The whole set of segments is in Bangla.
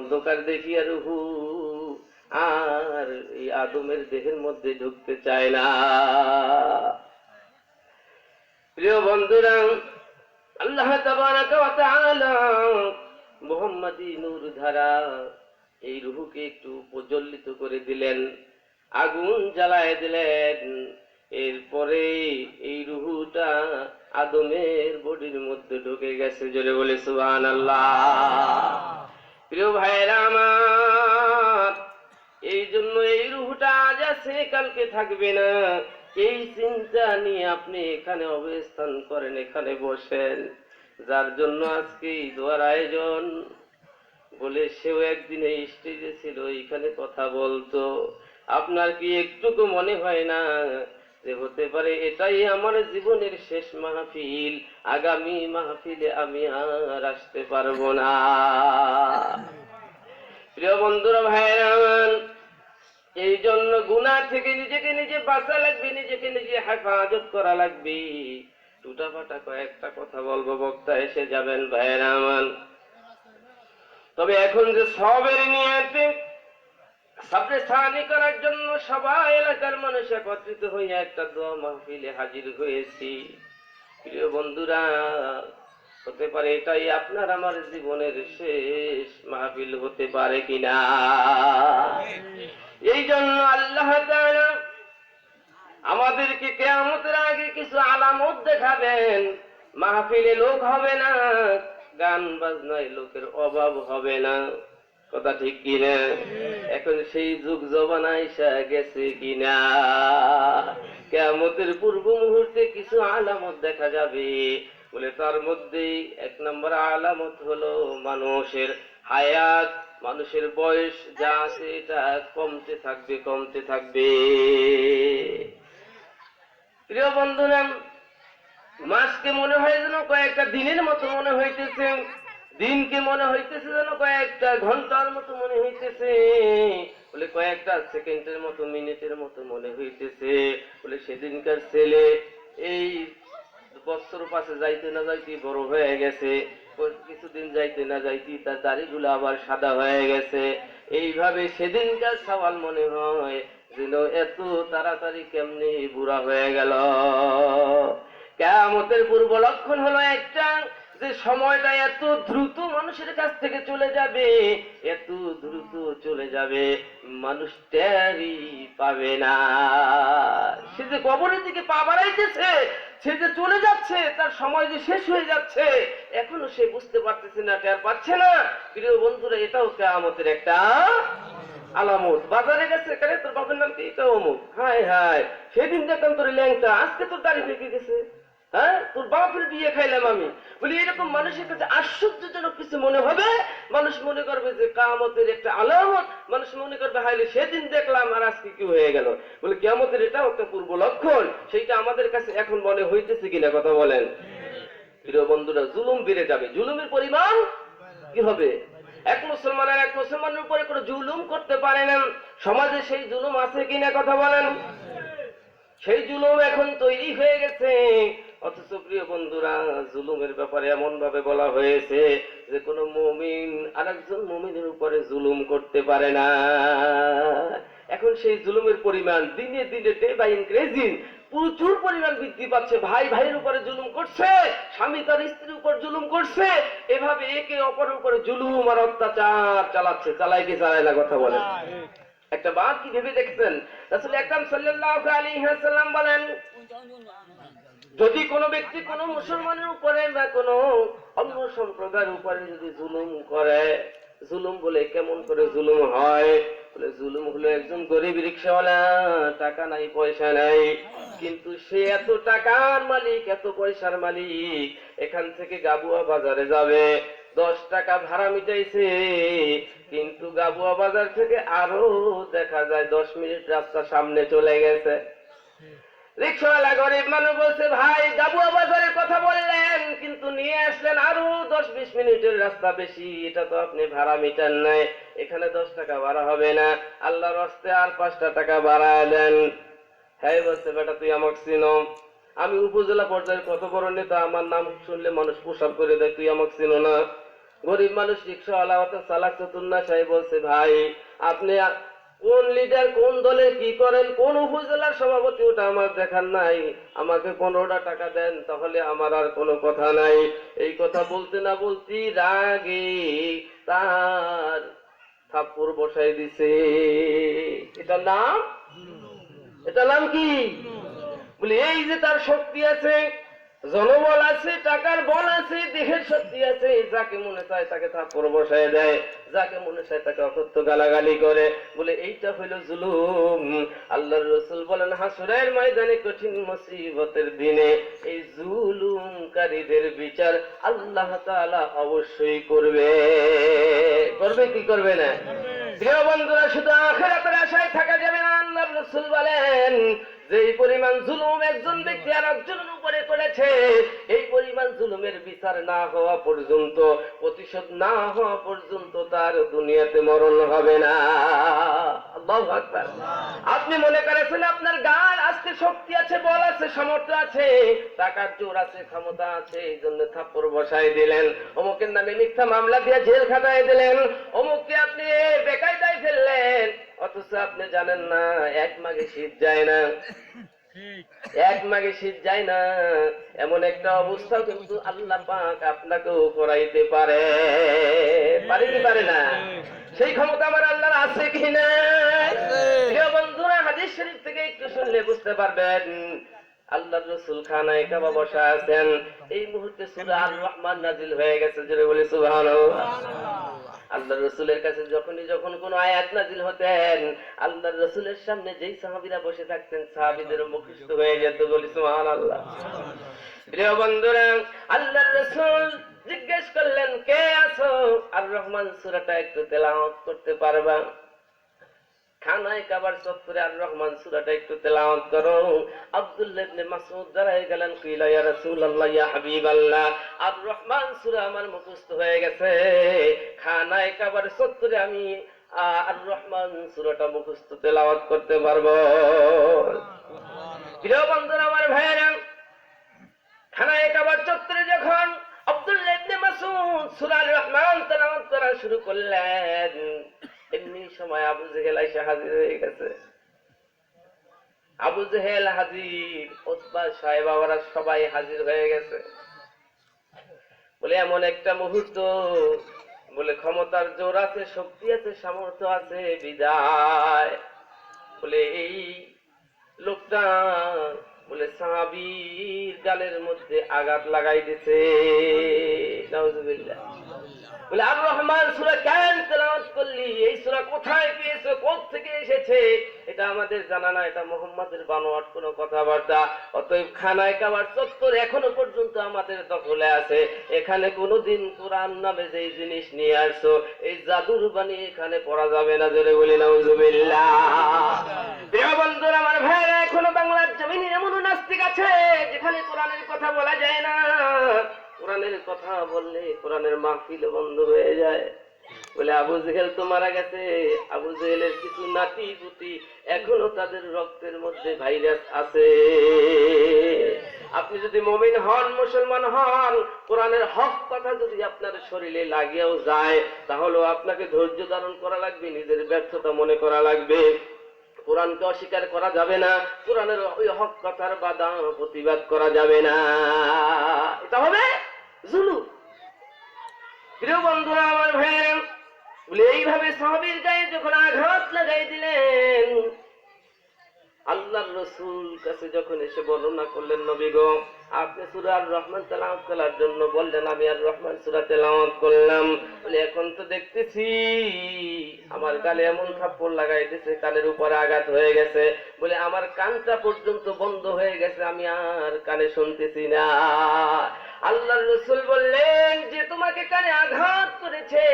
অন্ধকার দেখিয়া রুহু আর এই আদমের দেহের মধ্যে ঢুকতে চায় না। প্রিয় বন্ধুরা, আল্লাহ তাবারাকা ওয়া তাআলা মুহাম্মাদি নূর ধারা এই রুহুকে একটু প্রজ্বলিত করে দিলেন, আগুন জ্বালায় দিলেন। এরপরে এই রুহুটা আদমের বডির মধ্যে ঢুকে গেছে। জোরে বলে সুবহানাল্লাহ। প্রিয় ভাইরা আমার, এই জন্য এই রুহুটা আজ আছে কালকে থাকবে না, এই চিন্তা নিয়ে আপনি এখানে অবস্থান করেন, এখানে বসেন। যার জন্য আজকে এই দোয়ার আয়োজন, বলে সেও একদিন এই স্টেজে ছিল, এখানে কথা বলতো। আপনার কি একটুকু মনে হয় না যে হতে পারে এটাই আমার জীবনের শেষ মাহফিল, আগামী মাহফিলে আমি আর আসতে পারবো না? প্রিয় বন্ধুরা, ভাইরা আমার, এই জন্য গুনাহ থেকে নিজেকে নিজে বাঁচা লাগবে, নিজেকে নিজে হেফাজত করা লাগবে। টুটাফাটা কয়েকটা কথা বলবো, বক্তা এসে যাবেন ভাইরা আমার। তবে এখন যে সবের নিয়তে সাবরে সানি করার জন্য সবাই এলাকার মানুষ একত্রিত হয়ে একটা দোয়া মাহফিলে হাজির হয়েছি। প্রিয় বন্ধুরা, হতে পারে এটাই আপনার আমার জীবনের শেষ মাহফিল হতে পারে কিনা। এই জন্য আল্লাহ তাআলা আমাদেরকে কিয়ামতের আগে কিছু আলামত দেখাবেন। মাহফিলে লোক হবে না, গান বাজনায় লোকের অভাব হবে না। কথা ঠিক কিনা? এখন সেই যুগ জমানা এসে গেছে কিনা? কিয়ামতের পূর্ব মুহূর্তে কিছু আলামত দেখা যাবে। বলে তার মধ্যে এক নম্বর আলামত হলো মানুষের হায়াত, মানুষের বয়স যা আছে এটা কমতে থাকবে, কমতে থাকবে। প্রিয় বন্ধুরা, মাসকে মনে হয় যেন কয়েকটা দিনের মতো মনে হইতেছে, দিনকে মনে হইতেছে যেন কয়েকটা ঘন্টার মতো মনে হইতেছে, বলে কয়েকটা সেকেন্ডের মতো, মিনিটের মতো মনে হইতেছে। বলে সেদিনকার ছেলে এই বছর পাশে যাইতে না যাইতে বড় হয়ে গেছে, কিছুদিন যাইতে না যাইতে তার দাড়িগুলো আবার সাদা হয়ে গেছে। এইভাবে সেদিনকার সওয়াল মনে হয় যেন এত তাড়াতাড়ি কেমনি বুড়া হয়ে গেল। কিয়ামতের পূর্ব লক্ষণ হলো একটা, যে সময়টা এত দ্রুত মানুষের কাছ থেকে চলে যাবে, এত দ্রুত চলে যাবে, মানুষ টেরই পাবে না। সে যে কবরের দিকে পা বাড়াইতেছে, সে যে চলে যাচ্ছে, তার সময় যে শেষ হয়ে যাচ্ছে, এখনো সে বুঝতে পারতেছে না, টের পাচ্ছে না। প্রিয় বন্ধুরা, এটাও কিয়ামতের একটা আলামত। বাজারে গেছে, কেন তোর বাপের নাম কি? এটা অমুক। হায় হায়, সেদিন দেখলাম তোর ল্যাংটা, আজকে তোর দাড়ি পেকে গেছে। হ্যাঁ, তোর বাপের বিয়ে খাইলাম আমি। বলি এরকম মানুষের কাছে আশ্চর্যজনক কিছু মনে হবে। মানুষ মনে করবে যে কিয়ামতের একটা আলামত, মানুষ মনে করবে হাইলে সেদিন দেখলাম আর আজকে কি হয়ে গেল। বলে কিয়ামতের এটাও একটা পূর্ব লক্ষণ, সেইটা আমাদের কাছে এখন মনে হইতেছে কিনা, কথা বলেন। প্রিয় বন্ধুরা, জুলুম বেড়ে যাবে, জুলুমের পরিমাণ কি হবে? এক মুসলমানের উপরে কোনো জুলুম করতে পারে না। সমাজে সেই জুলুম আছে কিনা, কথা বলেন। সেই জুলুম এখন তৈরি হয়ে গেছে। অথচ প্রিয় বন্ধুরা, জুলুমের ব্যাপারে এমন ভাবে বলা হয়েছে যে কোনো মুমিন আরেকজন মুমিনের উপরে জুলুম করতে পারে না। এখন সেই জুলুমের পরিমাণ দিনে দিনে, ডে বাই ইনক্রিজিং, প্রচুর পরিমাণ বৃদ্ধি পাচ্ছে। ভাই ভাইয়ের উপরে জুলুম করছে, স্বামী তার স্ত্রীর উপর জুলুম করছে, এভাবে একে অপরের উপরে জুলুম আর অত্যাচার চালাচ্ছে। চালায় কি চালায় না, কথা বলেন। একটা বাত কি ভেবে দেখছেন? রাসূল আকরাম সাল্লাল্লাহু আলাইহি ওয়াসাল্লাম বলেন, যদি কোনো ব্যক্তি কোনো মুসলমানের উপরে বা কোনো অন্য সম্প্রদায়ের উপরে যদি জুলুম করে, জুলুম বলে কেমন করে জুলুম হয়? বলে জুলুম হলো একজন গরিব রিকশাওয়ালা, টাকা নাই, পয়সা নাই, কিন্তু সে এত টাকার মালিক, এত পয়সার মালিক, এখান থেকে গাবুয়া বাজারে যাবে, 10 টাকা ভাড়া মিটাইছে, কিন্তু গাবুয়া বাজার থেকে আরো দেখা যায় 10 মিনিট রাস্তা সামনে চলে গেছে। রিকশাওয়ালা গরিব মানুষ বলছে, ভাই গাবুয়া বাজারের কথা বললেন, কিন্তু নিয়ে আসলেন আরো 10-20 মিনিটের রাস্তা বেশি, এটা তো আপনি ভাড়া মিটান নাই, এখানে 10 টাকা ভাড়া হবে না, আল্লাহর রাস্তায় আর 5টা টাকা বাড়ায় দেন। হ্যাঁ বলছে, বেটা তুই আমাকে চিনো, আমি উপজেলা পর্যায়ের কত বড় নেতা, আমার নাম শুনলে মানুষ পোশাক করে দেয়, তুই আমাকে চিনো না? গরিব মানুষ রিক্সাওয়ালা অত চালাক চতুর্না সাহেব বলছে, ভাই আপনি কোন লিডার, কোন দলে কি করেন, কোন উপজেলার সভাপতি, ওটা আমার দেখার নাই, আমাকে 15টা টাকা দেন, তাহলে আমার আর কোনো কথা নাই। এই কথা বলতে না বলতে রাগে তার থাপ্পড় বসাই দিছে। এটার নাম, এটার নাম কি? বলে এই যে তার শক্তি আছে, জনবল আছে, টাকার বল আছে, দেহের শক্তি আছে, যাকে মনে চায় তাকে থাপ্পড় বসায় দেয়, যাকে মনে চায় তাকে অকথ্য গালাগালি করে। বলে এইটা হইল জুলুম। আল্লাহর রাসূল বলেন, হাসরের ময়দানে কঠিন মুসিবতের দিনে এই জুলুমকারীদের বিচার আল্লাহ তাআলা অবশ্যই করবে। করবে কি করবে না? প্রিয় বন্ধুরা, শুধু আখিরাতের আশায় থাকা যাবে না। আল্লাহর রাসূল বলেন, যেই পরিমাণ জুলুম একজন ব্যক্তি আর একজনের উপরে করেছে, এই পরিমাণ জুলুমের বিচার না হওয়া পর্যন্ত, প্রতিশোধ না হওয়া পর্যন্ত তার দুনিয়াতে মরণ হবে না। আল্লাহু আকবার। আপনি মনে করেছেন আপনার গার আজকে শক্তি আছে, বল আছে, সামর্থ্য আছে, টাকার জোর আছে, ক্ষমতা আছে, এই জন্য থাপ্পড় বসাই দিলেন, অমুকের নামে মিথ্যা মামলা দিয়ে জেল খাটায় দিলেন, অমুককে আপনি বেকায়দায় ফেললেন, অথচ আপনি জানেন না এক মাঘে শীত যায় না, এক মাঘে শীত যায় না, এমন একটা অবস্থা কিন্তু আল্লাহ পাক আপনাকেও করাইতে পারে। পারে কি পারে না? সেই ক্ষমতা আমার আল্লাহর আছে কি না? প্রিয় বন্ধুরা, হাদিস শরীফ থেকে একটু শুনলে বুঝতে পারবেন। আল্লাহর রাসূল খানায় কাবা বসা আছেন, এই মুহূর্তে সূরা আর রহমান নাজিল হয়ে গেছে, জোরে বলি সুবহানাল্লাহ। আল্লাহর রাসূলের কাছে যখন কোন আয়াত নাজিল হতেন, আল্লাহর রাসূলের সামনে যেই সাহাবীরা বসে থাকতেন, সাহাবীদের মুখস্থ হয়ে যেত, বলি সুবহানাল্লাহ। প্রিয় বন্ধুরা, আল্লাহর রাসূল জিজ্ঞেস করলেন, কে আছো? আর রহমান সূরাটা একটু তেলাওয়াত করতে পারবা? খানায় কাবার চত্বরে আর রহমান সূরাটা একটু তেলাওয়াত করো। আব্দুল্লাহ ইবনে মাসউদ দাঁড়ায় গেলেন, কইলা ইয়া রাসূলুল্লাহ, ইয়া হাবিবাল্লাহ, আর রহমান সূরা আমার মুখস্থ হয়ে গেছে, খানায় কাবার চত্বরে আমি আর রহমান সূরাটা মুখস্থ তেলাওয়াত করতে পারবো। প্রিয় বন্ধুরা, আমার ভাইয়েরা, খানায় কাবার চত্বরে যখন আব্দুল্লাহ ইবনে মাসউদ সূরা আর রহমান তেলাওয়াত করা শুরু করলেন, এমনি সময় আবু জেহেল এসে হাজির হয়ে গেছে। আবু জেহেল হাজির, উতবা সাহেবা, ওরা সবাই হাজির হয়ে গেছে। বলে এমন একটা মুহূর্ত, বলে ক্ষমতার জোর আছে, শক্তি আছে, সামর্থ্য আছে, বিদায় বলে এই লোকটা বলে সাহাবীর গালের মধ্যে আঘাত লাগাই দিছে। নাউজুবিল্লাহ। বলে আর রহমান সূরা কেন তেলাওয়াত করলি? এই সূরা কোথায় পেয়েছো, কোথা থেকে এসেছে? এটা আমাদের জানা না, এটা মুহাম্মাদের বানোয়াট কোনো কথাবার্তা। অতএব খানায় কাবার চত্বর এখনো পর্যন্ত আমাদের দখলে আছে। এখানে কোনোদিন কোরআন নামে যেই জিনিস নিয়ে আসছো, এই জাদুর বাণী এখানে পড়া যাবে না, জোরে বলি নাউজুবিল্লাহ। প্রিয় বন্ধুরা, আমার ভাইরা, এখনো বাংলার জমিনে এমন নাস্তিক আছে যেখানে কোরআনের কথা বলা যায় না। কোরআনের কথা বললে কোরআনের মাহফিল বন্ধ হয়ে যায়। বলে আবু জেহেল তো মারা গেছে, আবু জেহেলের কিছু নাতি পুতি এখনো তাদের রক্তের মধ্যে ভাইরাস আছে। আপনি যদি মুমিন হন, মুসলমান হন, কোরআনের হক কথা যদি আপনার শরীরে লাগিয়েও যায়, তাহলে আপনাকে ধৈর্য ধারণ করা লাগবে, নিজের ব্যর্থতা মনে করা লাগবে। কোরআনকে অস্বীকার করা যাবে না, কোরআনের ওই হক কথার বাধা প্রতিবাদ করা যাবে না, এটা হবে জুলুম। প্রিয় বন্ধুরা, আমার ভাইয়েরা, বলে এইভাবে সাহাবীর গায়ে যখন আঘাত লাগাই দিলেন, আল্লাহর রাসূল কাছে যখন এসে বর্ণনা করলেন, নবী গো, আপনি সূরা আর রহমান তেলাওয়াত করার জন্য বললেন, আমি আর রহমান সূরা তেলাওয়াত করলাম। বলে এখন তো দেখতেছি আমার গালে এমন থাপ্পড় লাগাই দিয়েছে, কানের উপরে আঘাত হয়ে গেছে। বলে আমার কানটা পর্যন্ত বন্ধ হয়ে গেছে, আমি আর কানে শুনতেছি না। আল্লাহর রাসূল বললেন, যে তোমাকে কানে আঘাত করেছে,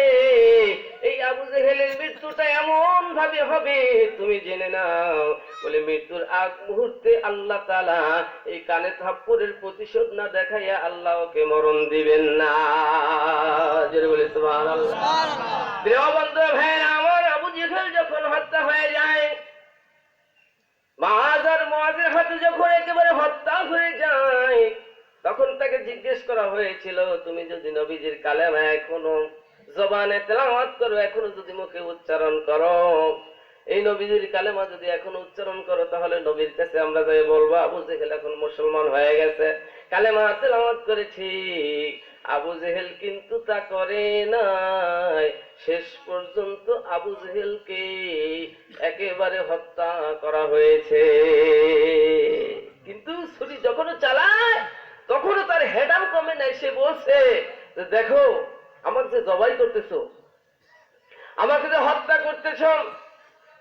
এই আবু জেহেলের মৃত্যুটা এমন ভাবে হবে তুমি জেনে নাও। বলে মৃত্যুর আগ মুহূর্তে আল্লাহ তাআলা এই কানে থাপ্পড়ের প্রতিশোধ না দেখাইয়া আল্লাহ ওকে মরণ দিবেন না। জোরে বলে সুবহানাল্লাহ। প্রিয় বন্ধু ভাইরা আমার, আবু জেহেল যখন হত্যা হয়ে যায়, মুআযের হাতে যখন একেবারে হত্যা হয়ে যায়, তখন তাকে জিজ্ঞেস করা হয়েছিল, তুমি যদি নবীজির কালেমা এখনো জবানে তেলাওয়াত করো, এখনো যদি মুখে উচ্চারণ করো, এই নবীজির কালেমা যদি এখনো উচ্চারণ করো, তাহলে নবীর কাছে আমরা যাই বলবো আবু জেহেল এখন মুসলমান হয়ে গেছে, কালেমা তেলাওয়াত করেছি। আবু জেহেল কিন্তু তা করে নাই। শেষ পর্যন্ত আবু জেহেলকে একেবারে হত্যা করা হয়েছে। কিন্তু ছুরি যখন চালায় তখনও তার হেডাম কমে নাই। সে বলছে যে দেখো, আমার যে জবাই করতেছো, আমাকে যে হত্যা করতেছ,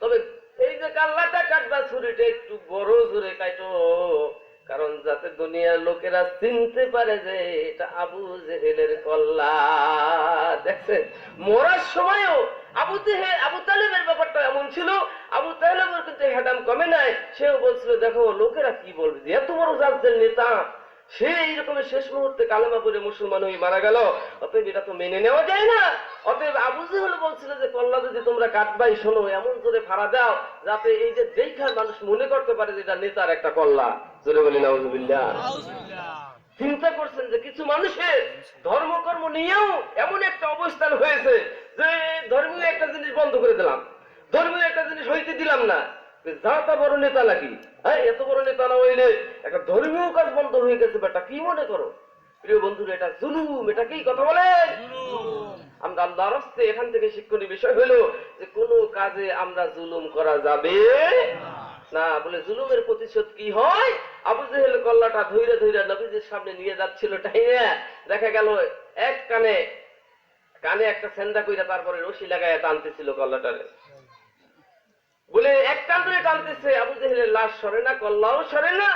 তবে এই যে কাল্লাটা কাটবা, ছুরিটা একটু বড় জোরে কাটো, কারণ যাতে দুনিয়ার লোকেরা চিনতে পারে যে এটা আবু জেহেলের কল্লা। দেখছেন, মরার সময়ও আবু তালেবের ব্যাপারটা এমন ছিল, আবু তালেবের কিন্তু হেডাম কমে নাই। সেও বলছিল দেখো লোকেরা কি বলবে, যে এত বড় জাতদের নেতা, সে এইরকমের শেষ মুহূর্তে কালেমা পড়ে মুসলমান হয়ে মারা গেল, অতএব এটা তো মেনে নেওয়া যায় না। অতএব আবু জেহেল বলছিল যে কল্লা যদি তোমরা কাটবাই, শোনো এমন জোরে ফাড়া দাও যাতে এই যে দেখা মানুষ মনে করতে পারে যে এটা নেতার একটা কল্লা। জোরে বলি নাউজুবিল্লাহ। চিন্তা করছেন যে কিছু মানুষের ধর্মকর্ম নিয়েও এমন একটা অবস্থান হয়েছে যে ধর্মীয় একটা জিনিস বন্ধ করে দিলাম, ধর্মীয় একটা জিনিস হইতে দিলাম না, যা তা বড় নেতা নাকি? হ্যাঁ, এত বড় নেতা না হইলে একটা ধর্মীয় কাজ বন্ধ হয়ে গেছে, বেটা কি মনে করো? প্রিয় বন্ধুরা, এটা জুলুম, এটা কি কথা বলেন? আমরা আল্লাহর রাস্তে এখান থেকে শিক্ষণীয় বিষয় হলো যে কোনো কাজে আমরা জুলুম করা যাবে না। বলে জুলুমের প্রতিশোধ কি হয়? আবু জেহেল কল্লাটা ধইরা ধইরা নবীজির সামনে নিয়ে যাচ্ছিল, টাইনা দেখা গেল এক কানে কানে একটা সেন্দা কইরা তারপরে রশি লাগায় টানতেছিল কল্লাটারে। বলে এক টান ধরে টানতেছে, আবু জেহেলের লাশ সরে না, কল্লাও সরে না।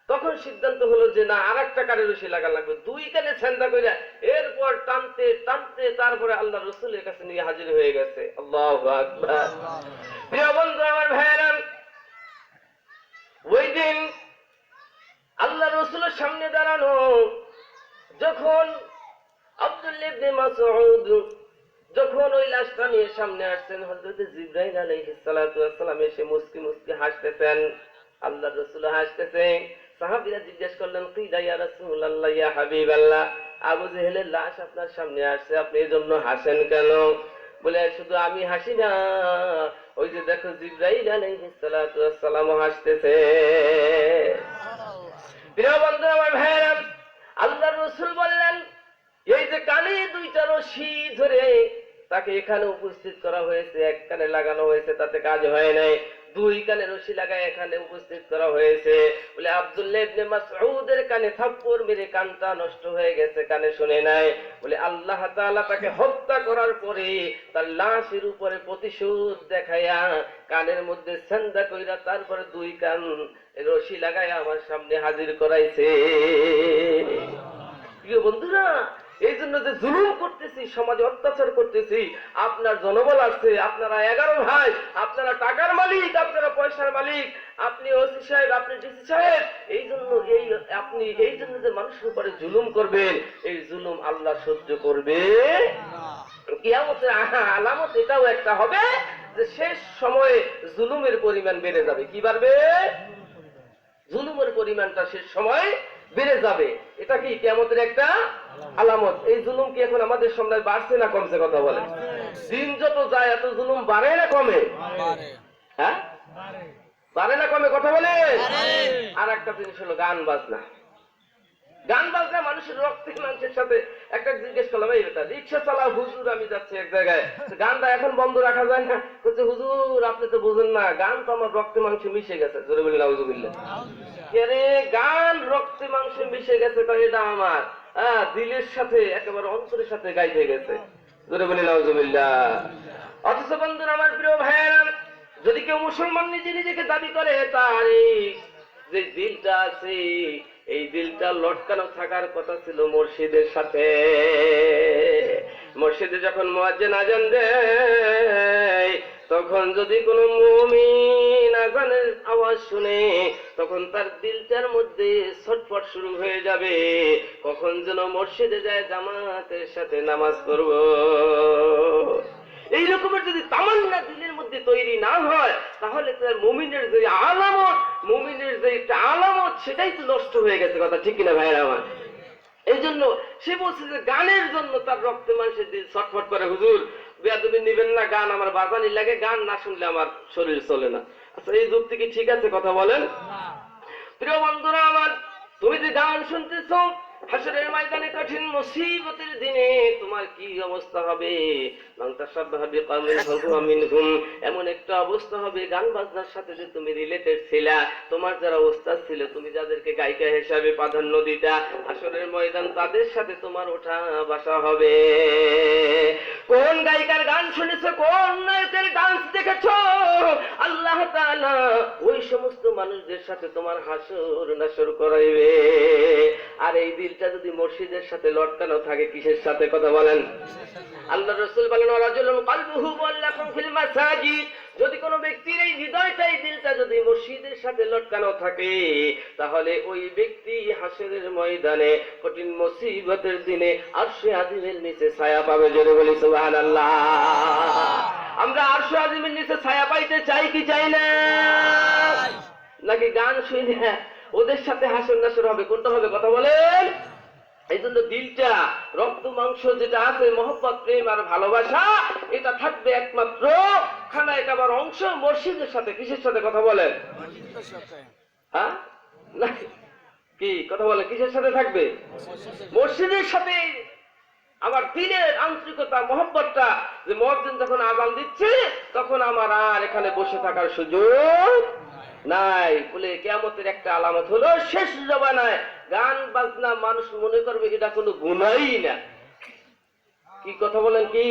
তখন সিদ্ধান্ত হলো যে না, আর একটা কানে রশি লাগা লাগবে, দুই কানে সেন্দা কইরা এরপর টানতে টানতে তারপরে আল্লাহ রসুলের কাছে নিয়ে হাজির হয়ে গেছে। আল্লাহু আকবার। প্রিয় বন্ধু আমার ভাইয়েরা, ওই দিন আল্লাহ রসুলের সামনে দাঁড়ানো, যখন আব্দুল্লাহ ইবনে মাসউদ যখন ওই লাশটা নিয়ে সামনে আসছেন, হযরত জিবরাইল আলাইহিস সালাতু ওয়াস সালাম এসে মুস্কি মুস্কি হাসতেছেন, আল্লাহ রাসূল হাসতেছেন। সাহাবীরা জিজ্ঞেস করলেন, কিদা ইয়া রাসূলুল্লাহ, ইয়া হাবিবাল্লাহ, আবু জেহেলের লাশ আপনার সামনে আসছে, আপনি এজন্য হাসেন কেন? বলে শুধু আমি হাসি না, ওই যে দেখো জিবরাইল আলাইহিস সালাতু ওয়াস সালাম হাসতেছে। প্রিয় বন্ধু আমার ভাইরা, আল্লাহ রাসূল বললেন, এই যে কানে দুইটা রশি ধরে তাকে এখানে উপস্থিত করা হয়েছে, এক কানে লাগানো হয়েছে, তাতে কাজ হয় নাই, দুই কানে রশি লাগায় এখানে উপস্থিত করা হয়েছে। বলে আব্দুল্লাহ ইবনে মাসউদের কানে থাপ্পড় মেরে কানটা নষ্ট হয়ে গেছে, কানে শুনে নাই। বলে আল্লাহ তাআলা তাকে হত্যা করার পরে তার লাশের উপরে প্রতিশোধ দেখায়া কানের মধ্যে সেন্দা কইরা তারপরে দুই কান রশি লাগায় আমার সামনে হাজির করাইছে। প্রিয় বন্ধুরা, এই জন্য যে জুলুম করতেছি, সমাজে অত্যাচার করতেছি, আপনার জনবল আছে, আপনারা 11 ভাই, আপনারা টাকার মালিক, আপনারা পয়সার মালিক, আপনি ওসি সাহেব, আপনি ডিসি সাহেব, এই জন্য আপনি এই জন্য যে মানুষের উপরে জুলুম করবেন, এই জুলুম আল্লাহ সহ্য করবে। কিয়ামতের আলামত এটাও একটা হবে যে শেষ সময়ে জুলুমের পরিমাণ বেড়ে যাবে। কি বাড়বে? জুলুমের পরিমাণটা শেষ সময় বেড়ে যাবে। এটা কি কিয়ামতের একটা আলামত? এই জুলুম কি এখন আমাদের সামনে বাড়ছে না কমছে? কথা বলেন। দিন যত যায় এত জুলুম বাড়ে না কমে? হ্যাঁ, বাড়ে না কমে? কথা বলেন। আর একটা জিনিস হলো গান বাজনা। গান বাজনা মানুষের রক্তের মাংসের সাথে। একটা জিজ্ঞেস করলাম, এই বেটা রিক্সা চালা হুজুর, আমি যাচ্ছি এক জায়গায়, গানটা এখন বন্ধ রাখা যায় না? বলছে হুজুর আপনি তো বুঝেন না, গান তো আমার রক্তে মাংসে মিশে গেছে। জোরে বলি নাউজুবিল্লাহ। রে গান রক্তে মাংসে মিশে গেছে, এটা আমার দিলের সাথে একেবারে অন্তরের সাথে গাইতে গেছে। জোরে বলি নাউজুবিল্লাহ। অথচ বন্ধুরা আমার, প্রিয় ভাইয়েরা, যদি কেউ মুসলমান নিজে নিজেকে দাবি করে, তার যে দিলটা আছে, এই দিলটা লটকানো থাকার কথা ছিল মুর্শিদের সাথে। মসজিদে যখন মুয়াজ্জিন আযান দেয়, তখন যদি কোনো মুমিন আযানের আওয়াজ শুনে, তখন তার দিলটার মধ্যে ছটফট শুরু হয়ে যাবে, কখন যেন মসজিদে যায় জামাতের সাথে নামাজ পড়ব। এই রকমের যদি তামান্না দিলের মধ্যে তৈরি না হয়, তাহলে তার মুমিনের যে আলামত, মুমিনের যে একটা আলামত, সেটাই তো নষ্ট হয়ে গেছে। কথা ঠিক কিনা ভাইরা আমার? এই জন্য সে বলছে যে গানের জন্য তার রক্তে মানুষের দিল ছটফট করে। হুজুর বেয়াদবি নিবেন না, গান আমার বাজানি লাগে, গান না শুনলে আমার শরীর চলে না। আচ্ছা এই যুক্তি কি ঠিক আছে? কথা বলেন। প্রিয় বন্ধুরা আমার, তুমি যে গান শুনতেছ, হাসরের ময়দানে কঠিন মুসিবতের দিনে তোমার কি অবস্থা হবে? এমন একটা অবস্থা হবে, গান বাজনার সাথে যে তুমি রিলেটেড ছিলা, তোমার যারা ওস্তাদ ছিল, তুমি যাদেরকে গায়িকা হিসাবে প্রাধান্য দিতা, হাসরের ময়দান তাদের সাথে তোমার ওঠা বসা হবে। কোন গায়িকার গান শুনেছ, কোন নায়কের ডান্স দেখেছ, আল্লাহ তাআলা ওই সমস্ত মানুষদের সাথে তোমার হাসর নাসর করাইবে। আর এই দিলটা যদি মসজিদের সাথে লটকানো থাকে, কিসের সাথে? কথা বলেন। আল্লাহ রাসূল বলেন, রাজুলুন কলবুহু মুআল্লাকুন ফিল মাসাজিদ, যদি কোনো ব্যক্তির এই হৃদয়টা, এই দিলটা যদি মসজিদের সাথে লটকানো থাকে, তাহলে ওই ব্যক্তি হাসরের ময়দানে কঠিন মুসিবতের দিনে আরশে আজিমের নিচে ছায়া পাবে। জোরে বলি সুবহানাল্লাহ। আমরা আরশে আজিমের নিচে ছায়া পাইতে চাই কি চাই না? নাকি গান শুনে ওদের সাথে হাসর নাসর হবে? কোনটা হবে? কথা বলেন। এই জন্য দিলটা, রক্ত মাংস যেটা আছে, মহব্বত, প্রেম আর ভালোবাসা, এটা থাকবে একমাত্র খানায় কাবার অংশ মসজিদের সাথে। কিসের সাথে? কথা বলেন। হ্যাঁ না কি কথা বলেন? কিসের সাথে থাকবে? মসজিদের সাথে। আমার দিলের আন্তরিকতা, মহব্বতটা, যে মুয়াজ্জিন যখন আযান দিচ্ছে তখন আমার আর এখানে বসে থাকার সুযোগ নাই। বলে কিয়ামতের একটা আলামত হলো, শেষ জমানায় গান বাজনা মানুষ মনে করবে এটা কোনো গুনাহই না। কি কথা বলেন? কি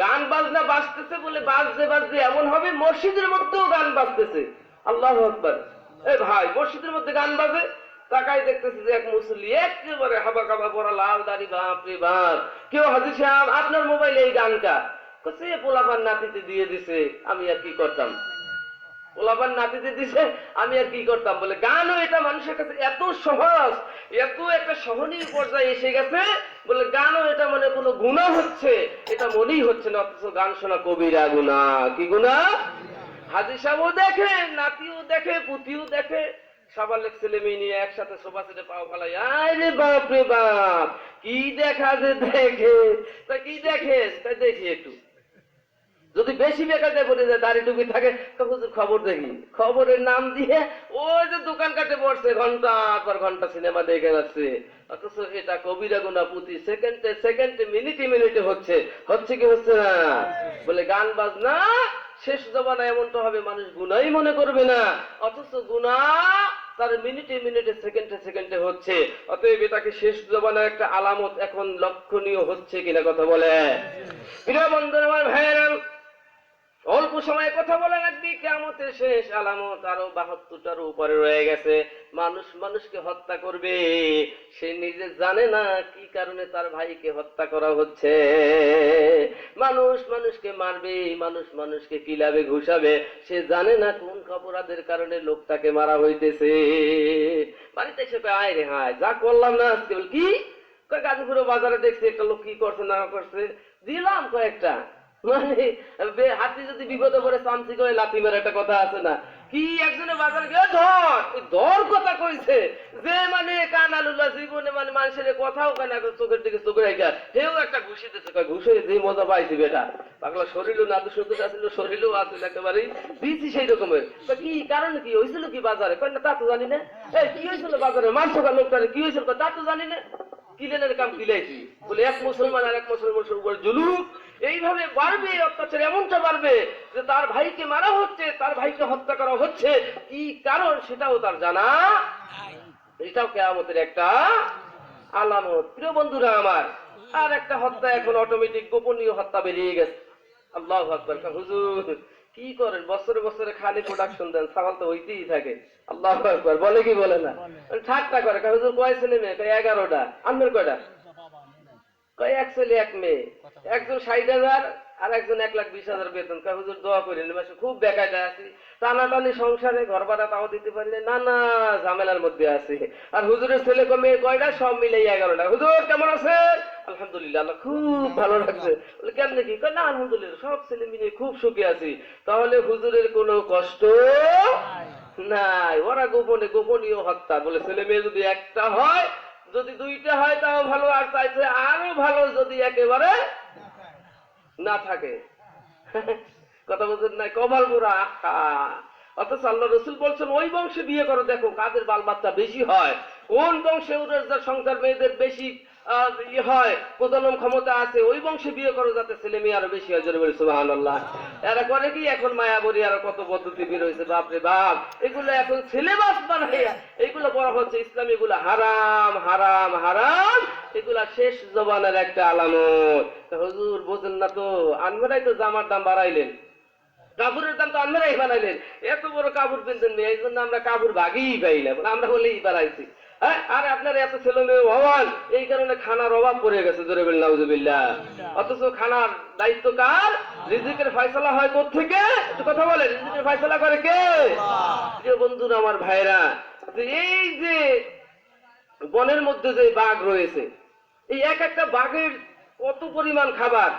গান বাজনা বাজতেছে বলে বাজতে বাজতে এমন হবে মসজিদের মধ্যেও গান বাজতেছে। আল্লাহু আকবার। এই ভাই, মসজিদের মধ্যে গান বাজে, তাকাই দেখতেছে যে এক মুসল্লি একেবারে হাবা কাবা পরা, লাল দাড়ি, বাপ রে বাপ। কেউ, হাজী সাহেব আপনার মোবাইলে এই গানটা কোসে পোলাপান নাতিতে দিয়ে দিছে, আমি আর কি করতাম? পোলাপান নাতিতে দিছে, আমি আর কি করতাম? বলে গানও এটা মানুষের কাছে এত সহজ, এত একটা সহনীয় পর্যায়ে এসে গেছে, বলে গানও এটা মানে কোনো গুনাহ হচ্ছে এটা মনেই হচ্ছে না, অথচ গান শোনা কবিরা গুনাহ। কি গুনাহ? হাজী সাহেবও দেখে, নাতিও দেখে, পুতিও দেখে, সবার ছেলে মেয়ে নিয়ে একসাথে সোফা সেটে পাও ফেলাই, আরে বাপ রে বাপ, কি দেখা যে দেখে। তা কি দেখে? তাই দেখি একটু, যদি বেশি বেকাতে পড়ে যায়, দাড়ি টুপি থাকে, তখন খবর দেখি, খবরের নাম দিয়ে ওই যে দোকান কাটে পড়ছে, ঘন্টা পর ঘন্টা সিনেমা দেখে যাচ্ছে। অথচ এটা কবিরা গুনাহ প্রতি সেকেন্ডে সেকেন্ডে, মিনিটে মিনিটে হচ্ছে। হচ্ছে কি হচ্ছে না? বলে গান বাজনা শেষ জমানায় এমনটা হবে মানুষ গুনাহই মনে করবে না, অথচ গুনাহ তার মিনিটে মিনিটে সেকেন্ডে সেকেন্ডে হচ্ছে। অতএব এটাকে শেষ জমানার একটা আলামত এখন লক্ষণীয় হচ্ছে কিনা? কথা বলে। প্রিয় বন্ধু আমার, ভাইয়েরা, অল্প সময়ে কথা বলে রাখবি, কিয়ামতের শেষ আলামত আরো ৭২টার উপরে রয়ে গেছে। মানুষ মানুষকে হত্যা করবে, সে নিজে জানে না কি কারণে তার ভাইকে হত্যা করা হচ্ছে। মানুষ মানুষকে মারবে, মানুষ মানুষকে কিলাবে, ঘুষাবে, সে জানে না কোন অপরাধের কারণে লোকটাকে মারা হইতেছে। বাড়িতে এসে আয় রে হায়, যা করলাম না আজকে। কি গাজীপুর বাজারে দেখছি একটা লোক কি করছে না করছে, দিলাম কয়েকটা। মানে হাতি যদি বিপদে পড়ে চামচি করে লাথি মেরে একটা কথা আছে না? কি একজনে বাজারে গিয়ে ধর ধর কথা কইছে, যে মানে কানালুল্লাহ জীবনে মানে মানুষের কথাও কেন চোখের দিকে চোখে রেখা সেও একটা ঘুষি দিচ্ছে। ঘুষে যে মজা পাইছি বেটা, পাগলা শরীরও না তো সুন্দর আসছিল, শরীরও আসছিল একেবারেই দিয়েছি সেই রকমের। কি কারণ কি হয়েছিল কি বাজারে? কয় না তা তো জানি না। এই কি হয়েছিল বাজারে? মানসকা লোকটারে কি হয়েছিল? তা তো জানি না। কিলেনের কাম কিলাইছি। বলে এক মুসলমান আর এক মুসলমানের উপর জুলুম এইভাবে বাড়বে, অত্যাচার এমনটা বাড়বে যে তার ভাইকে মারা হচ্ছে, তার ভাইকে হত্যা করা হচ্ছে, কি কারণ সেটাও তার জানা। এটাও কিয়ামতের একটা আলামত। প্রিয় বন্ধুরা আমার, আর একটা হত্যা এখন অটোমেটিক গোপনীয় হত্যা বেরিয়ে গেছে। আল্লাহু আকবার। হুজুর কি করেন? বছরে বছরে খালি প্রোডাকশন দেন, সওয়াল তো হইতেই থাকে। আল্লাহু আকবার। বলে কি বলে না? ঠাট্টা করে। হুজুর কয় ছেলে মেয়ে? কয় 11টা। আপনার কয়টা? কয় এক ছেলে এক মেয়ে। একজন 60,000 আর একজন 1,20,000 বেতন। কয় হুজুর দোয়া করেন, মাসে খুব বেকায়দা আছি, টানাটানি সংসারে, ঘর ভাড়া তাও দিতে পারলে না, না ঝামেলার মধ্যে আছে। আর হুজুরের ছেলে মেয়ে কয়টা? সব মিলে 11টা। হুজুর কেমন আছে? আলহামদুলিল্লাহ, আল্লাহ খুব ভালো রাখছে। বলে কেমনে কি? কয় না আলহামদুলিল্লাহ, সব ছেলে মিলে খুব সুখী আছি। তাহলে হুজুরের কোনো কষ্ট নাই, ওরা গোপনে গোপনীয় হত্যা। বলে ছেলে মেয়ে যদি একটা হয় যদি দুইটা হয় তাও ভালো, আর চাইছে আরো ভালো যদি একেবারে না থাকে। কথা বলছেন না, কপাল পুরা আহা। অথচ আল্লাহ রসুল বলছেন ওই বংশে বিয়ে করো, দেখো কাদের বাল বাচ্চা বেশি হয়, কোন বংশে উড়ার সংসার মেয়েদের বেশি হয়, প্রজনন ক্ষমতা আছে, ওই বংশে বিয়ে করো যাতে ছেলে মেয়ে আরো বেশি হয়। জোরে বলি সুবহানাল্লাহ। এরা করে কি এখন মায়াবরী আরো কত পদ্ধতি বের হয়েছে, বাপরে বাপ, এগুলো এখন সিলেবাস বানাইয়া এগুলো বলা হচ্ছে ইসলাম, এগুলো হারাম হারাম হারাম, এগুলা শেষ জবানের একটা আলামত। হুজুর বোঝেন না তো, আনবেরাই তো জামার দাম বাড়াইলেন, কাপড়ের দাম তো আনবেরাই বানাইলেন, এত বড় কাপড় কিনতেন মেয়ে, এই জন্য আমরা কাপড় ভাগেই পাই না, আমরা বলেই বাড়াইছি। হ্যাঁ, আর আপনার এত ছেলে মেয়ে হওয়ান, এই কারণে খানার অভাব পড়ে গেছে। জোরে বলেন নাউজুবিল্লাহ। অথচ খানার দায়িত্ব কার? রিজিকের ফয়সালা হয় কোত্থেকে? একটু কথা বলে, রিজিকের ফয়সালা করে কে? প্রিয় বন্ধুরা আমার ভাইরা, এই যে বনের মধ্যে যে বাঘ রয়েছে, এই এক একটা বাঘের কত পরিমাণ খাবার,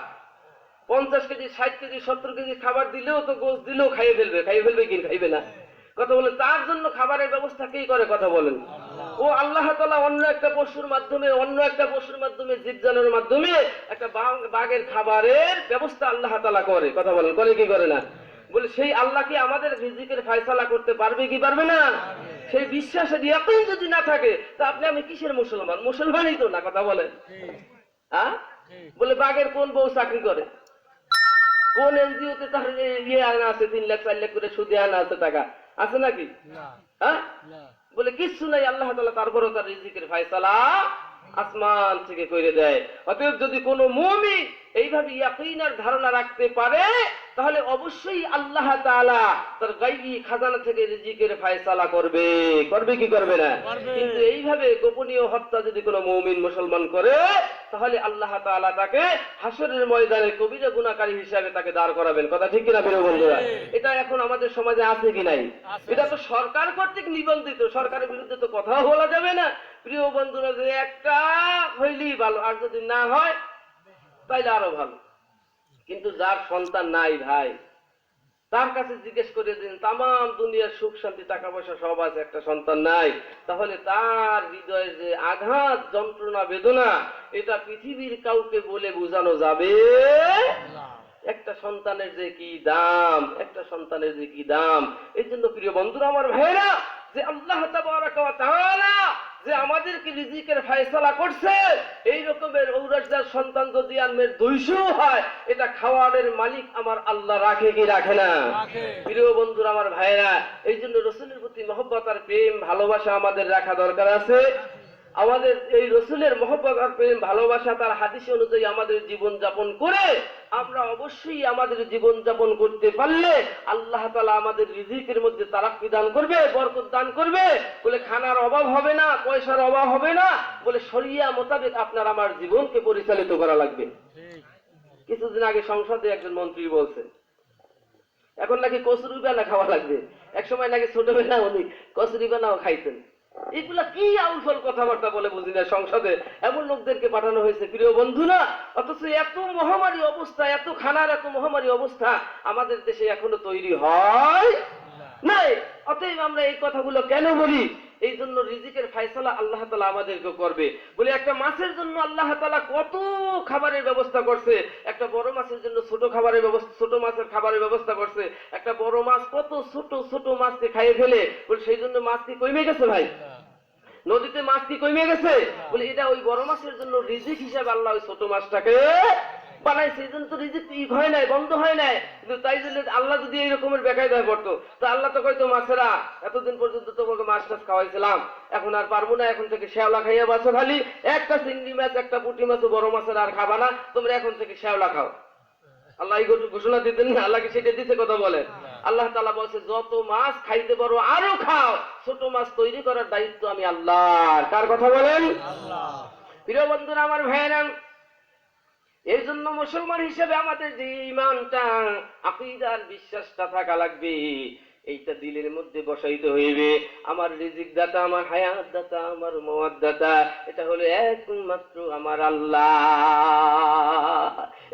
50 কেজি 60 কেজি 70 কেজি খাবার দিলেও তো গোশ দিলেও খাইয়ে ফেলবে কি খাইবে না? কথা বলেন, তার জন্য খাবারের ব্যবস্থা কে করে? কথা বলেন, ও আল্লাহ তাআলা অন্য একটা পশুর মাধ্যমে জীবজন্তুর মাধ্যমে একটা বাঘের খাবারের ব্যবস্থা আল্লাহ তাআলা করে। কথা বলেন, করে কি করে না? বলে সেই আল্লাহ কি আমাদের রিজিকের ফয়সালা করতে পারবে কি পারবে না? সেই বিশ্বাসের ইয়াকিন যদি না থাকে তা আপনি আমি কিসের মুসলমান? মুসলমানই তো না। কথা বলেন, হ্যাঁ? বলে বাঘের কোন বউ চাকরি করে, কোন এনজিওতে তার ইয়ে আনা আছে, 3 লাখ 4 লাখ করে সুদে আনা আছে, টাকা আছে নাকি? হ্যাঁ, বলে কিচ্ছু নাই। আল্লাহ তাআলা তারপরও তার রিজিকের ফয়সালা আসমান থেকে করে দেয়। অতএব যদি কোনো মুমিন এইভাবে ইয়াকিনের ধারণা রাখতে পারে, তাহলে অবশ্যই আল্লাহ তাআলা তার গায়বী খাজানা থেকে রিজিকের ফয়সালা করবে কি করবে না? কিন্তু এইভাবে গোপনীয় হত্যা যদি কোনো মুমিন মুসলমান করে, তাহলে আল্লাহ তাআলা তাকে হাসরের ময়দানে কবিরা গুনাহকারী হিসেবে তাকে দাঁড় করাবেন। কথা ঠিক কিনা প্রিয় বন্ধুরা? এটা এখন আমাদের সমাজে আছে কি নাই? এটা তো সরকার কর্তৃক নিবন্ধিত, সরকারের বিরুদ্ধে তো কথাও বলা যাবে না। প্রিয় বন্ধুরা, যে একটা হইলেই ভালো, আর যদি না হয় তাইলে আরো ভালো। কিন্তু যার সন্তান নাই ভাই, তার কাছে জিজ্ঞেস করে দিন, তাম দুনিয়ার সুখ শান্তি টাকা পয়সা সব আছে, একটা সন্তান নাই, তাহলে তার হৃদয়ের যে আঘাত যন্ত্রণা বেদনা, এটা পৃথিবীর কাউকে বলে বোঝানো যাবে। একটা সন্তানের যে কি দাম, এই জন্য প্রিয় বন্ধুরা আমার ভাইরা, যে আল্লাহ তাবারাকা ওয়া তাআলা যে আমাদেরকে রিজিকের ফয়সালা করছে, এই রকমের ঔরসদার সন্তান যদি আনমের 200 হয়, এটা খাওয়ারের মালিক আমার আল্লাহ রাখে কি রাখে না? প্রিয় বন্ধুরা আমার ভাইরা, এই জন্য রাসূলের প্রতি মহব্বত আর প্রেম ভালোবাসা আমাদের রাখা দরকার আছে। আমাদের এই রাসূলের মহব্বত আর প্রেম ভালোবাসা তার হাদিস অনুযায়ী আমাদের জীবন যাপন করে আমরা অবশ্যই আমাদের জীবন যাপন করতে পারলে আল্লাহ তাআলা আমাদের রিজিকের মধ্যে তারাক্কি দান করবে, বরকত দান করবে। বলে খানার অভাব হবে না, পয়সার অভাব হবে না, বলে শরিয়া মোতাবেক আপনার আমার জীবনকে পরিচালিত করা লাগবে। কিছুদিন আগে সংসদে একজন মন্ত্রী বলছে এখন নাকি কচুরি বানা খাওয়া লাগবে, একসময় নাকি ছোটবেলা উনি কচুরি বানাও খাইতেন। এগুলা কি আউলফল কথাবার্তা বলে বুঝি না, সংসদে এমন লোকদেরকে পাঠানো হয়েছে প্রিয় বন্ধুরা। অথচ এত মহামারী অবস্থা, এত খানার এত মহামারী অবস্থা আমাদের দেশে এখনো তৈরি হয় নাই। অতএব আমরা এই কথাগুলো কেন বলি? এই জন্য রিজিকের ফয়সালা আল্লাহ তাআলা আমাদেরকে করবে। বলে একটা মাছের জন্য আল্লাহ তাআলা কত খাবারের ব্যবস্থা করছে, একটা বড় মাছের জন্য ছোট মাছের খাবারের ব্যবস্থা করছে। একটা বড় মাছ কত ছোট মাছকে খাইয়ে ফেলে, বলে সেই জন্য মাছ কি কমে গেছে ভাই? নদীতে মাছ কি কমে গেছে? বলে এটা ওই বড় মাছের জন্য রিজিক হিসাবে আল্লাহ ওই ছোট মাছটাকে বানাইছে। এই জন্য তো রিজিক হয় নাই, বন্ধ হয় নাই। কিন্তু তাই জন্য আল্লাহ যদি এই রকমের বেকায়দায় পড়তো, তো আল্লাহ তো কইতো মাছেরা এতদিন পর্যন্ত তোমাকে মাছ টাছ খাওয়াইছিলাম, এখন আর পারবো না, এখন থেকে শ্যাওলা খাইয়া বাঁচো, খালি একটা চিংড়ি মাছ একটা পুঁটি মাছ বড় মাছের আর খাবা না, তোমরা এখন থেকে শ্যাওলা খাও। আল্লাহ এই ঘোষণা দিতেন না? আল্লাহকে সেটা দিতে কথা বলেন। আল্লাহ তাআলা বলছে যত মাছ খাইতে পারো আরো খাও, ছোট মাছ তৈরি করার দায়িত্ব আমি আল্লাহর। কার কথা বলেন? আল্লাহ। প্রিয় বন্ধুরা আমার ভাইরা, এই জন্য মুসলমান হিসেবে আমাদের যে ঈমানটা, আকীদার বিশ্বাসটা থাকা লাগবে, এইটা দিলের মধ্যে বসাইতে হইবে। আমার রিজিক দাতা, আমার হায়াত দাতা, আমার মওয়াত দাতা, এটা হলো একমাত্র আমার আল্লাহ।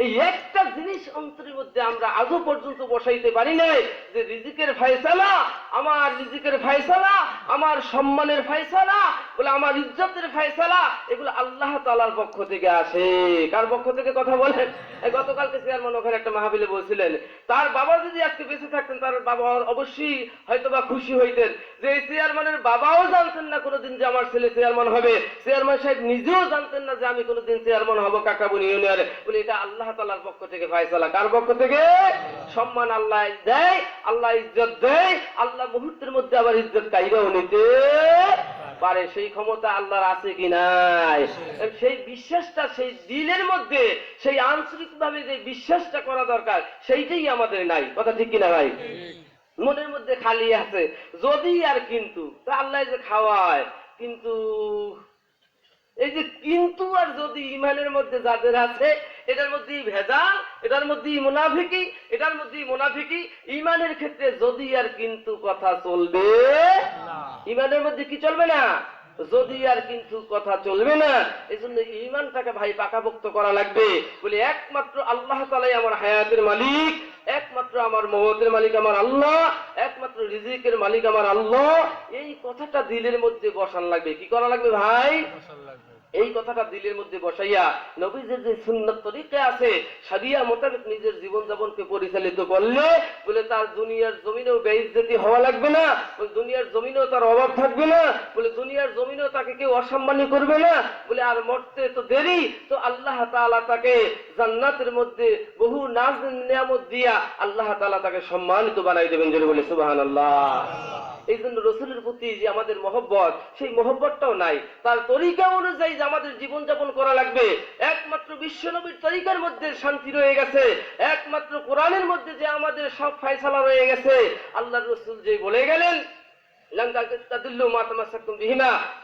এই একটা জিনিস অন্তরের মধ্যে আমরা আজও পর্যন্ত বসাইতে পারি নাই, যে রিজিকের ফয়সালা, আমার রিজিকের ফয়সালা, আমার সম্মানের ফয়সালা, বলে আমার ইজ্জতের ফয়সালা এগুলো আল্লাহ তাআলার পক্ষ থেকে আসে। কার পক্ষ থেকে কথা বলেন? এই গতকালকে চেয়ারম্যান ওখানে একটা মাহফিলে বলছিলেন, তার বাবা যদি আজকে বেঁচে থাকতেন তার বাবা অবশ্যই হয়তোবা খুশি হইতেন যে এই চেয়ারম্যানের বাবাও জানতেন না কোনোদিন যে আমার ছেলে চেয়ারম্যান হবে, চেয়ারম্যান সাহেব নিজেও জানতেন না যে আমি কোনোদিন চেয়ারম্যান হব কাকাবুনি ইউনিয়নে। বলে এটা আল্লাহ তাআলার পক্ষ থেকে ফয়সালা। কার পক্ষ থেকে? সম্মান আল্লাহ দেয়, আল্লাহ ইজ্জত দেয়, আল্লাহ মুহূর্তের মধ্যে আবার ইজ্জত কাইরাও নিতে পারে। সেই ক্ষমতা আল্লাহর আছে কি নাই? সেই বিশ্বাসটা সেই দিলের মধ্যে সেই আন্তরিকভাবে যে বিশ্বাসটা করা দরকার সেইটাই আমাদের নাই। কথা ঠিক কিনা ভাই? মনের মধ্যে খালি আছে যদি আর কিন্তু। তা আল্লাহ যে খাওয়ায়, কিন্তু এই যে কিন্তু আর যদি ইমানের মধ্যে যাদের আছে এটার মধ্যেই ভেজাল, এটার মধ্যেই মুনাফিকি, এটার মধ্যেই মুনাফিকি। ইমানের ক্ষেত্রে যদি আর কিন্তু কথা চলবে, ইমানের মধ্যে কি চলবে না? যদি আর কিন্তু কথা চলবে না। এই জন্য ইমানটাকে ভাই পাকাপোক্ত করা লাগবে। বলি একমাত্র আল্লাহ তাআলাই আমার হায়াতের মালিক, একমাত্র আমার মওতের মালিক আমার আল্লাহ, একমাত্র রিজিকের মালিক আমার আল্লাহ। এই কথাটা দিলের মধ্যে বসান লাগবে। কি করা লাগবে ভাই? এই কথাটা দিলের মধ্যে বসাইয়া নবীজির যে সুন্নাত তরিকা আছে শরিয়া মোতাবেক নিজের জীবন যাপনকে পরিচালিত করলে বলে তার দুনিয়ার জমিনেও বেইজ্জতি হওয়া লাগবে না, বলে দুনিয়ার জমিনেও তার অভাব থাকবে না, বলে দুনিয়ার জমিনেও তাকে কেউ অসম্মানী করবে না। বলে আর মরতে তো দেরি, তো আল্লাহ তাআলা তাকে জান্নাতের মধ্যে বহু নাজ নিয়ামত দিয়া আল্লাহ তাআলা তাকে সম্মানিত বানাই দেবেন। জোরে বলে সুবহানাল্লাহ। এই জন্য রসুলের প্রতি যে আমাদের মহব্বত, সেই মহব্বতটাও নাই। তার তরিকা অনুযায়ী যে আমাদের জীবনযাপন করা লাগবে, একমাত্র বিশ্বনবীর তরিকার মধ্যে শান্তি রয়ে গেছে, একমাত্র কোরআনের মধ্যে যে আমাদের সব ফয়সালা রয়ে গেছে। আল্লাহর রসুল যে বলে গেলেন লান তাদিল্লু মা তামাসসাকতুম বিহিমা